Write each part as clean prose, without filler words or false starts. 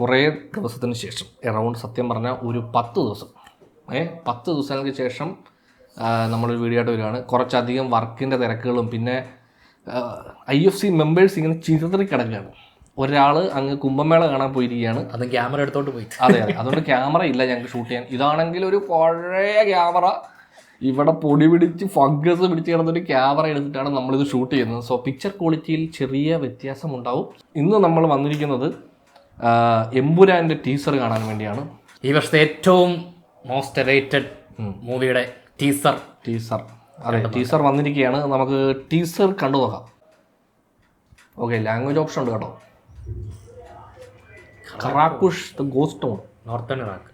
കുറേ ദിവസത്തിന് ശേഷം എറൗണ്ട് സത്യം പറഞ്ഞാൽ ഒരു 10 ദിവസം 10 ദിവസങ്ങൾക്ക് ശേഷം നമ്മളൊരു വീഡിയോ ആയിട്ട് വരികയാണ്. കുറച്ചധികം വർക്കിൻ്റെ തിരക്കുകളും പിന്നെ IFC മെമ്പേഴ്സ് ഇങ്ങനെ ചിതറി കിടക്കുകയാണ്. ഒരാൾ അങ്ങ് കുംഭമേള കാണാൻ പോയിരിക്കുകയാണ്. അത് ക്യാമറ എടുത്തോട്ട് പോയി. അതെ, അതുകൊണ്ട് ക്യാമറ ഇല്ല ഞങ്ങൾക്ക് ഷൂട്ട് ചെയ്യാൻ. ഇതാണെങ്കിൽ ഒരു പഴയ ക്യാമറ, ഇവിടെ പൊടി പിടിച്ച് ഫംഗസ് പിടിച്ച് കിടന്നൊരു ക്യാമറ എടുത്തിട്ടാണ് നമ്മളിത് ഷൂട്ട് ചെയ്യുന്നത്. സോ പിക്ചർ ക്വാളിറ്റിയിൽ ചെറിയ വ്യത്യാസമുണ്ടാവും. ഇന്ന് നമ്മൾ വന്നിരിക്കുന്നത് എമ്പുരാൻ്റെ ടീസർ കാണാൻ വേണ്ടിയാണ്. ഈ വർഷത്തെ ഏറ്റവും മോസ്റ്റ് റേറ്റഡ് മൂവിയുടെ ടീസർ. അതെ, ടീസർ വന്നിരിക്കുകയാണ്. നമുക്ക് ടീസർ കണ്ടു നോക്കാം. ഓക്കെ, ലാംഗ്വേജ് ഓപ്ഷൻ ഉണ്ട് കേട്ടോ. Qaraqosh the ghost town, northern Iraq.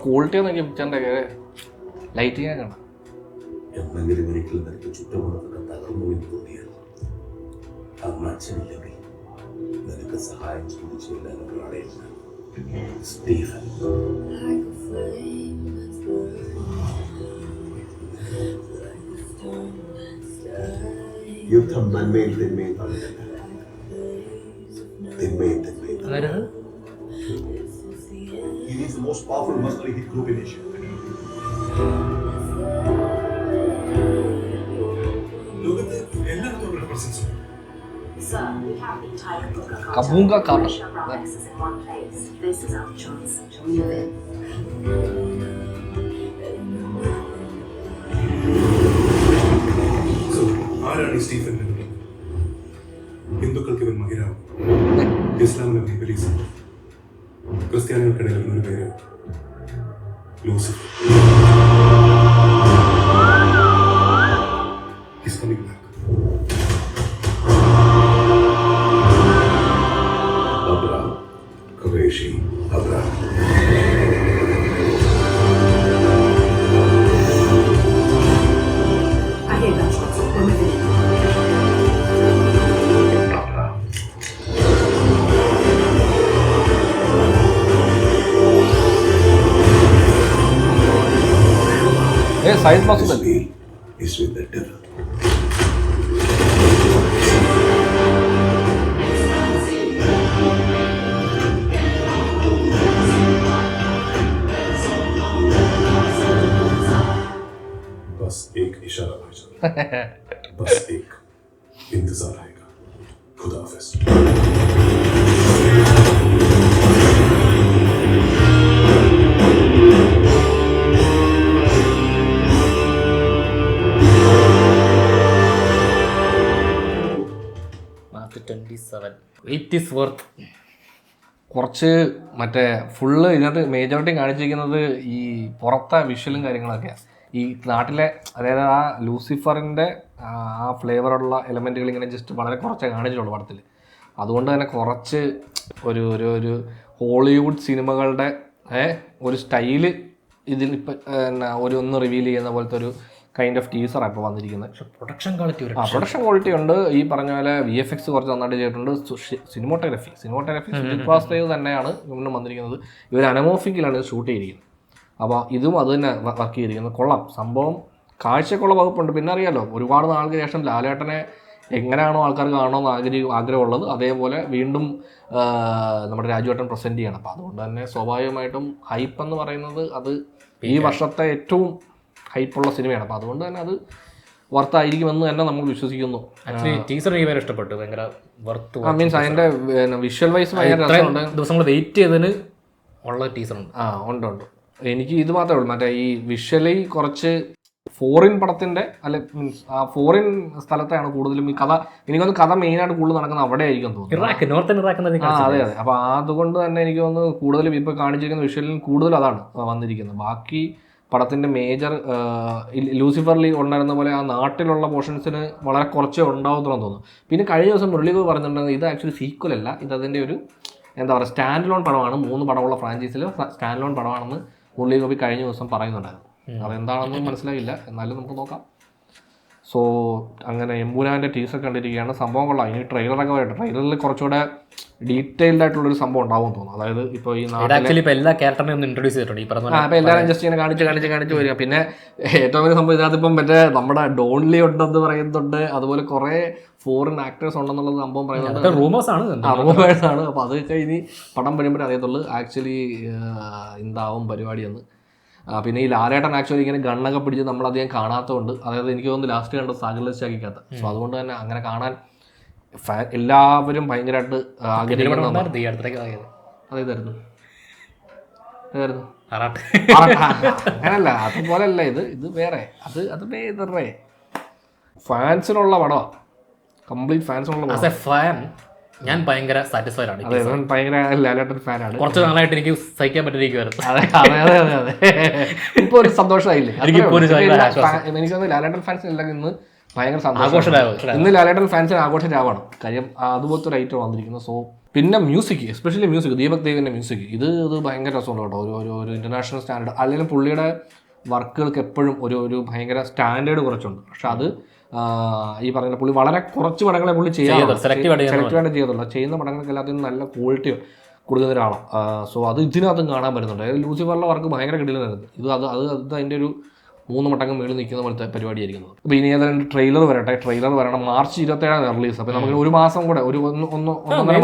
Quality ഒന്നും പിക്ചറിൻ്റെ ലൈറ്റിങ് കാണാം. എന്തെങ്കിലും ഒരിക്കൽ നിനക്ക് ചുറ്റുമുള്ളതൊക്കെ തകർന്നു എന്ന് തോന്നിയാൽ അന്ന് അച്ഛനില്ലെങ്കിൽ നിനക്ക് സഹായം ചോദിച്ചു എല്ലാവരും ഒരാളെയില്ല. സ്റ്റീഫൻ. യുദ്ധം നന്മയും തിന്മയും തമ്മിലല്ല, തിന്മയും തിന്മയും. He is the most powerful mercenary hit group in Asia. ലോകത്ത് എല്ലായിടത്തും presence. Sir, we have the entire book of Kabunga Carter. is in one place. This is our choice. Shall we move in? So, ആരാണ് ഈ Stephen? ഹിന്ദുക്കൾക്ക് ഇവൻ മഹിരാവ്, ഇസ്ലാമിന് ഇബ്ലീസ്, ക്രിസ്ത്യാനികൾക്കിടയിൽ ഒരു പേര് Lucifer. He's coming back. Abraham, Qureshi, Abraham. I hear gunshots. We're moving in. Abraham. Side box This deal is with the devil. बस एक इशारा भाईजान, बस एक इंतजार आएगा. खुदा हाफिज. മാർച്ച് 27. It is worth. കുറച്ച് മറ്റേ ഫുള്ള് ഇതിനകത്ത് മേജോറിറ്റി കാണിച്ചിരിക്കുന്നത് ഈ പുറത്തെ വിഷ്വലും കാര്യങ്ങളൊക്കെയാണ്. ഈ നാട്ടിലെ അതായത് ആ ലൂസിഫറിൻ്റെ ആ ഫ്ലേവറുള്ള എലമെൻറ്റുകൾ ഇങ്ങനെ ജസ്റ്റ് വളരെ കുറച്ചേ കാണിച്ചിട്ടുള്ളൂ പടത്തിൽ. അതുകൊണ്ട് തന്നെ കുറച്ച് ഒരു ഒരു ഒരു ഹോളിവുഡ് സിനിമകളുടെ ഒരു സ്റ്റൈല് ഇതിൽ ഇപ്പം ഒന്ന് റിവീൽ ചെയ്യുന്ന പോലത്തെ ഒരു കൈൻഡ് ഓഫ് ടീസറാണ് ഇപ്പോൾ വന്നിരിക്കുന്നത്. പ്രൊഡക്ഷൻ ക്വാളിറ്റി പ്രൊഡക്ഷൻ ക്വാളിറ്റി ഉണ്ട്. ഈ പറഞ്ഞ പോലെ VFX കുറച്ച് നന്നായിട്ട് ചെയ്തിട്ടുണ്ട്. സിനിമോട്ടോഗ്രഫി സുജിത് വാസ്തവ് തന്നെയാണ് ഇവിടെ വന്നിരിക്കുന്നത്. ഇവർ അനമോഫിക്കിലാണ് ഇത് ഷൂട്ട് ചെയ്തിരിക്കുന്നത്. അപ്പോൾ ഇതും അത് തന്നെ വർക്ക് ചെയ്തിരിക്കുന്നത്. കൊള്ളാം, സംഭവം കാഴ്ചക്കുള്ള വകുപ്പുണ്ട്. പിന്നെ അറിയാമല്ലോ, ഒരുപാട് നാൾക്ക് ശേഷം ലാലേട്ടനെ എങ്ങനെയാണോ ആൾക്കാർ കാണണമെന്ന് ആഗ്രഹമുള്ളത് അതേപോലെ വീണ്ടും നമ്മുടെ രാജുവേട്ടൻ പ്രസൻറ്റ് ചെയ്യണം. അപ്പോൾ അതുകൊണ്ട് തന്നെ സ്വാഭാവികമായിട്ടും ഹൈപ്പ് എന്ന് പറയുന്നത് അത് ഈ വർഷത്തെ ഏറ്റവും ഹൈപ്പുള്ള സിനിമയാണ്. അപ്പോൾ അതുകൊണ്ട് തന്നെ അത് വർത്തായിരിക്കുമെന്ന് തന്നെ നമ്മൾ വിശ്വസിക്കുന്നു. ആക്ച്വലി ടീസർ എനിക്ക് ഭയങ്കര ഇഷ്ടപ്പെട്ടു. ഭയങ്കര വർത്ത്. മീൻസ് അതിൻ്റെ വിഷ്വൽ വൈസ് ഭയങ്കര രസമുണ്ട്. ദിവസങ്ങൾ വെയിറ്റ് ചെയ്തതിന് ഉള്ള ടീസറുണ്ട്. ഉണ്ട്. എനിക്ക് ഇത് മാത്രമേ ഉള്ളൂ, മറ്റേ ഈ വിഷ്വലി കുറച്ച് ഫോറിൻ പടത്തിൻ്റെ അല്ലെ മീൻസ് ആ ഫോറിൻ സ്ഥലത്താണ് കൂടുതലും ഈ കഥ. എനിക്കൊന്ന് കഥ മെയിനായിട്ട് കൂടുതൽ നടക്കുന്നത് അവിടെ ആയിരിക്കും തോന്നുന്നു. Iraq, northern Iraq. അതെ. അപ്പോൾ അതുകൊണ്ട് തന്നെ എനിക്ക് തോന്നുന്നു കൂടുതലും ഇപ്പോൾ കാണിച്ചിരിക്കുന്ന വിഷ്വലിൽ കൂടുതൽ അതാണ് വന്നിരിക്കുന്നത്. ബാക്കി പടത്തിൻ്റെ മേജർ ലൂസിഫറിൽ ഉണ്ടായിരുന്ന പോലെ ആ നാട്ടിലുള്ള പോർഷൻസിന് വളരെ കുറച്ചേ ഉണ്ടാവത്തുള്ളൂ തോന്നുന്നു. പിന്നെ കഴിഞ്ഞ ദിവസം മുരളീഗോപി പറഞ്ഞിട്ടുണ്ടെങ്കിൽ ഇത് ആക്ച്വലി സീക്വൽ അല്ല, ഇത് അതിൻ്റെ ഒരു എന്താ പറയുക സ്റ്റാൻഡ് ലോൺ പടമാണ്. 3 പടമുള്ള ഫ്രാഞ്ചൈസിൽ സ്റ്റാൻഡ് ലോൺ പടമാണെന്ന് മുരളീഗോപി കഴിഞ്ഞ ദിവസം പറയുന്നുണ്ടായിരുന്നു. അതെന്താണെന്ന് മനസ്സിലായില്ല, എന്നാലും നമുക്ക് നോക്കാം. സോ അങ്ങനെ എമ്പുരാൻ്റെ ടീസർ കണ്ടിരിക്കുകയാണ്. സംഭവം കൊള്ളാം. ഇനി ട്രെയിലറൊക്കെ വരട്ടെ. ട്രെയിലറിൽ കുറച്ചുകൂടെ ഡീറ്റെയിൽഡ് ആയിട്ടുള്ളൊരു സംഭവം ഉണ്ടാവും തോന്നുന്നു. അതായത് ഇപ്പോൾ ഈ ആക്ച്വലി ഇപ്പോൾ എല്ലാ ക്യാരക്ടറിനെയും ഒന്ന് ഇൻട്രൊഡ്യൂസ് ചെയ്തിട്ടുണ്ട് ഈ പറഞ്ഞ അപ്പോൾ എല്ലാവരും ജസ്റ്റ് ഇങ്ങനെ കാണിച്ച് വരിക. പിന്നെ ഏറ്റവും വലിയ സംഭവം ഇതിനകത്തിപ്പം മറ്റേ നമ്മുടെ ഡോൺലി ഉണ്ടെന്ന് പറയുന്നുണ്ട്, അതുപോലെ കുറേ ഫോറിൻ ആക്ടേഴ്സ് ഉണ്ടെന്നുള്ളത് സംഭവം പറയുന്നുണ്ട്. റൂമേഴ്സ് ആണ്. അപ്പോൾ അതൊക്കെ ഇനി പടം വരുമ്പോഴേ അറിയത്തുള്ളൂ ആക്ച്വലി എന്താവും പരിപാടിയെന്ന്. പിന്നെ ഈ ലാലേട്ടൻ ആക്ച്വലി ഇങ്ങനെ ഗണ്ണൊക്കെ പിടിച്ച് നമ്മളധികം കാണാത്തതുകൊണ്ട്, അതായത് എനിക്ക് തോന്നുന്നു ലാസ്റ്റ് കണ്ട സാഗർലസ്റ്റാക്കിക്കകത്ത്. സോ അതുകൊണ്ട് തന്നെ അങ്ങനെ കാണാൻ എല്ലാവരും ഭയങ്കരമായിട്ട് ആഗ്രഹിക്കുന്നു. അതേതായിരുന്നു അങ്ങനല്ല, അതുപോലല്ല ഇത് വേറെ, അത് വേറെ ഫാൻസിനുള്ള പടമാണ്. കംപ്ലീറ്റ് ഫാൻസിനുള്ള ഫാൻ ഞാൻ ഭയങ്കര സാറ്റിസ്ഫൈഡ് ആണ്. അതെ, ഭയങ്കര ലാലേട്ടൻ ഫാനാണ്. കുറച്ച് നാളായിട്ട് എനിക്ക് സഹിക്കാൻ പറ്റിയിരിക്കുവായിരുന്നു. അതെ ഇപ്പൊ ഒരു സന്തോഷമായില്ലേ. എനിക്കൊന്ന് ലാലേട്ടൻ ഫാൻസിന് എല്ലാം ഇന്ന് ഭയങ്കര സന്തോഷം. ഇന്ന് ലാലേട്ടൻ ഫാൻസിന് ആഘോഷരാവാണ്. കാര്യം അതുപോലത്തെ ഒരു ഐറ്റം വന്നിരിക്കുന്നു. സോ പിന്നെ മ്യൂസിക്, എസ്പെഷ്യലി മ്യൂസിക്, ദീപക് ദേവിൻ്റെ മ്യൂസിക് ഇത് ഭയങ്കര രസമുണ്ട് കേട്ടോ. ഒരു ഇന്റർനാഷണൽ സ്റ്റാൻഡേർഡ്. അല്ലെങ്കിൽ പുള്ളിയുടെ വർക്കുകൾക്ക് എപ്പോഴും ഒരു ഭയങ്കര സ്റ്റാൻഡേർഡ് കുറച്ചുണ്ട്. പക്ഷെ അത് ഈ പറയുന്ന പുള്ളി വളരെ കുറച്ച് പടങ്ങളെ പുള്ളി സെലക്റ്റീവായിട്ട് ചെയ്യത്തുള്ളൂ. ചെയ്യുന്ന പടങ്ങൾക്ക് എല്ലാത്തിനും നല്ല ക്വാളിറ്റി കൊടുക്കുന്ന ഒരാളാണ്. സോ അത് ഇതിനകത്തും കാണാൻ പറ്റുന്നുണ്ട്. ലൂസിഫറിലെ വർക്ക് ഭയങ്കര കിടിലനായിരുന്നു. അത് അതിൻ്റെ ഒരു 3 മടങ്ങ് മേളിൽ നിൽക്കുന്ന പോലത്തെ പരിപാടിയായിരിക്കുന്നത്. അപ്പോൾ ഇനി ഏതായാലും ട്രെയിലർ വരട്ടെ. ട്രെയിലർ വരണം. March 27 release. അപ്പോൾ നമുക്ക് ഒരു മാസം കൂടെ, ഒന്നര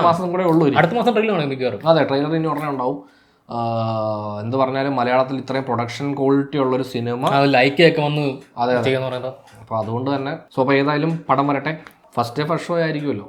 മാസം കൂടെ ഉള്ളൂ. അടുത്ത മാസം ട്രെയിലർ. അതെ, ട്രെയിലർ ഇനി ഉടനെ ഉണ്ടാവും. എന്ത് പറഞ്ഞാലും മലയാളത്തിൽ ഇത്രയും പ്രൊഡക്ഷൻ ക്വാളിറ്റി ഉള്ളൊരു സിനിമ ലൈക്കൊക്കെ വന്ന് അതെ. അപ്പോൾ അതുകൊണ്ട് തന്നെ അപ്പോൾ ഏതായാലും പടം വരട്ടെ. ഫസ്റ്റ് ഷോ ആയിരിക്കുമല്ലോ.